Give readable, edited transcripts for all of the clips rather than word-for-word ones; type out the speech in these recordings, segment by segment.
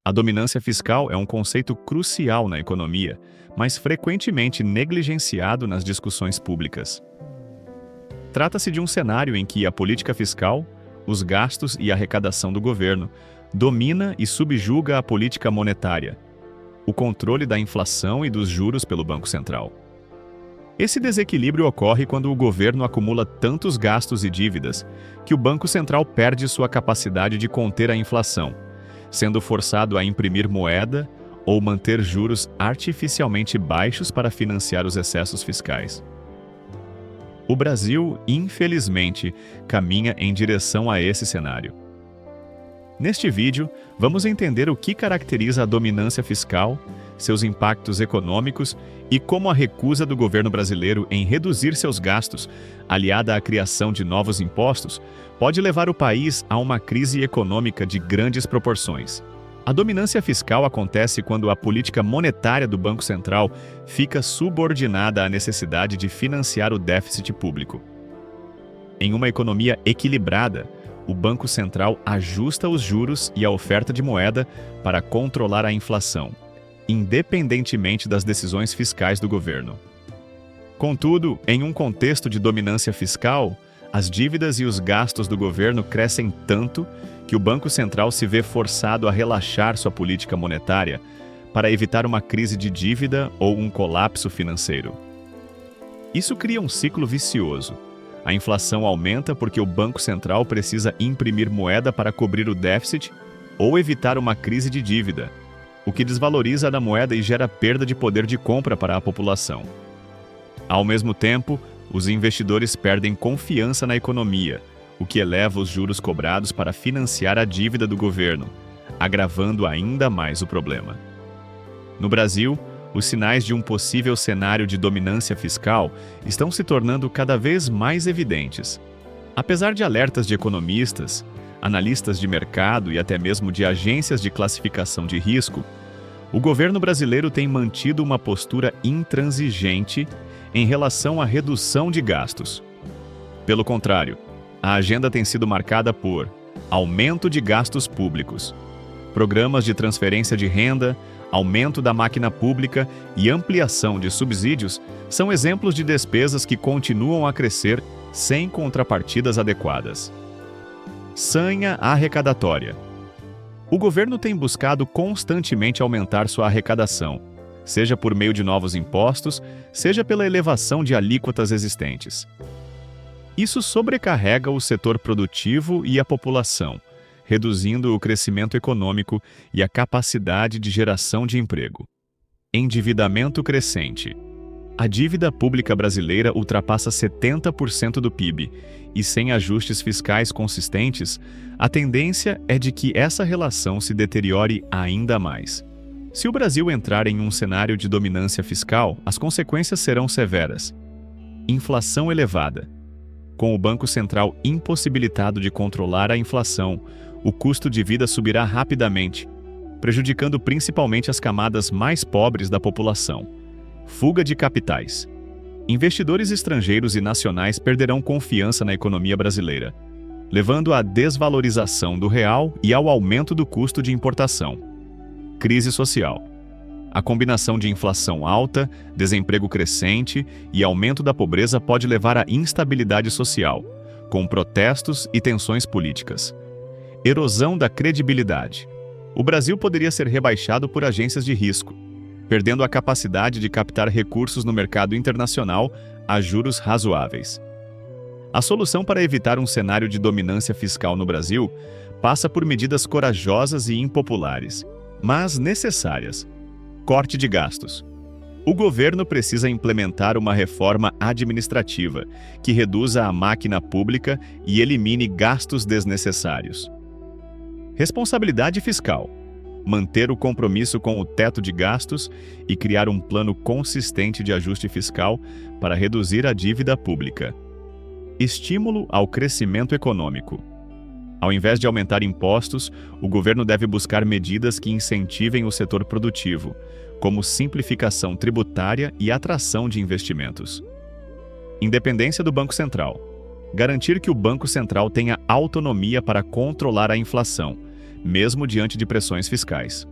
A dominância fiscal é um conceito crucial na economia, mas frequentemente negligenciado nas discussões públicas. Trata-se de um cenário em que a política fiscal, os gastos e a arrecadação do governo domina e subjuga a política monetária, o controle da inflação e dos juros pelo Banco Central. Esse desequilíbrio ocorre quando o governo acumula tantos gastos e dívidas que o Banco Central perde sua capacidade de conter a inflação, sendo forçado a imprimir moeda ou manter juros artificialmente baixos para financiar os excessos fiscais. O Brasil, infelizmente, caminha em direção a esse cenário. Neste vídeo, vamos entender o que caracteriza a dominância fiscal, seus impactos econômicos e como a recusa do governo brasileiro em reduzir seus gastos, aliada à criação de novos impostos, pode levar o país a uma crise econômica de grandes proporções. A dominância fiscal acontece quando a política monetária do Banco Central fica subordinada à necessidade de financiar o déficit público. Em uma economia equilibrada, o Banco Central ajusta os juros e a oferta de moeda para controlar a inflação, independentemente das decisões fiscais do governo. Contudo, em um contexto de dominância fiscal, as dívidas e os gastos do governo crescem tanto que o Banco Central se vê forçado a relaxar sua política monetária para evitar uma crise de dívida ou um colapso financeiro. Isso cria um ciclo vicioso. A inflação aumenta porque o Banco Central precisa imprimir moeda para cobrir o déficit ou evitar uma crise de dívida, o que desvaloriza a moeda e gera perda de poder de compra para a população. Ao mesmo tempo, os investidores perdem confiança na economia, o que eleva os juros cobrados para financiar a dívida do governo, agravando ainda mais o problema. No Brasil, os sinais de um possível cenário de dominância fiscal estão se tornando cada vez mais evidentes. Apesar de alertas de economistas, analistas de mercado e até mesmo de agências de classificação de risco, o governo brasileiro tem mantido uma postura intransigente em relação à redução de gastos. Pelo contrário, a agenda tem sido marcada por aumento de gastos públicos, programas de transferência de renda, aumento da máquina pública e ampliação de subsídios são exemplos de despesas que continuam a crescer sem contrapartidas adequadas. Sanha arrecadatória. O governo tem buscado constantemente aumentar sua arrecadação, seja por meio de novos impostos, seja pela elevação de alíquotas existentes. Isso sobrecarrega o setor produtivo e a população, reduzindo o crescimento econômico e a capacidade de geração de emprego. Endividamento crescente. A dívida pública brasileira ultrapassa 70% do PIB, e sem ajustes fiscais consistentes, a tendência é de que essa relação se deteriore ainda mais. Se o Brasil entrar em um cenário de dominância fiscal, as consequências serão severas. Inflação elevada. Com o Banco Central impossibilitado de controlar a inflação, o custo de vida subirá rapidamente, prejudicando principalmente as camadas mais pobres da população. Fuga de capitais. Investidores estrangeiros e nacionais perderão confiança na economia brasileira, levando à desvalorização do real e ao aumento do custo de importação. Crise social. A combinação de inflação alta, desemprego crescente e aumento da pobreza pode levar à instabilidade social, com protestos e tensões políticas. Erosão da credibilidade. O Brasil poderia ser rebaixado por agências de risco, perdendo a capacidade de captar recursos no mercado internacional a juros razoáveis. A solução para evitar um cenário de dominância fiscal no Brasil passa por medidas corajosas e impopulares, mas necessárias. Corte de gastos. O governo precisa implementar uma reforma administrativa que reduza a máquina pública e elimine gastos desnecessários. Responsabilidade fiscal. Manter o compromisso com o teto de gastos e criar um plano consistente de ajuste fiscal para reduzir a dívida pública. Estímulo ao crescimento econômico. Ao invés de aumentar impostos, o governo deve buscar medidas que incentivem o setor produtivo, como simplificação tributária e atração de investimentos. Independência do Banco Central. Garantir que o Banco Central tenha autonomia para controlar a inflação, mesmo diante de pressões fiscais.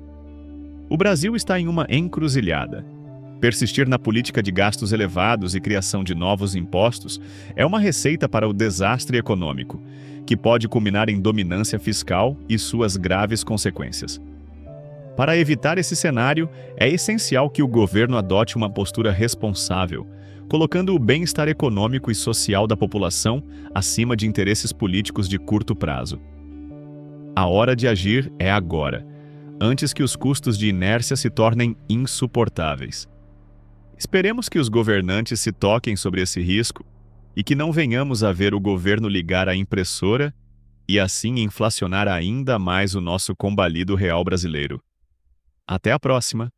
O Brasil está em uma encruzilhada. Persistir na política de gastos elevados e criação de novos impostos é uma receita para o desastre econômico, que pode culminar em dominância fiscal e suas graves consequências. Para evitar esse cenário, é essencial que o governo adote uma postura responsável, colocando o bem-estar econômico e social da população acima de interesses políticos de curto prazo. A hora de agir é agora, antes que os custos de inércia se tornem insuportáveis. Esperemos que os governantes se toquem sobre esse risco e que não venhamos a ver o governo ligar a impressora e assim inflacionar ainda mais o nosso combalido real brasileiro. Até a próxima!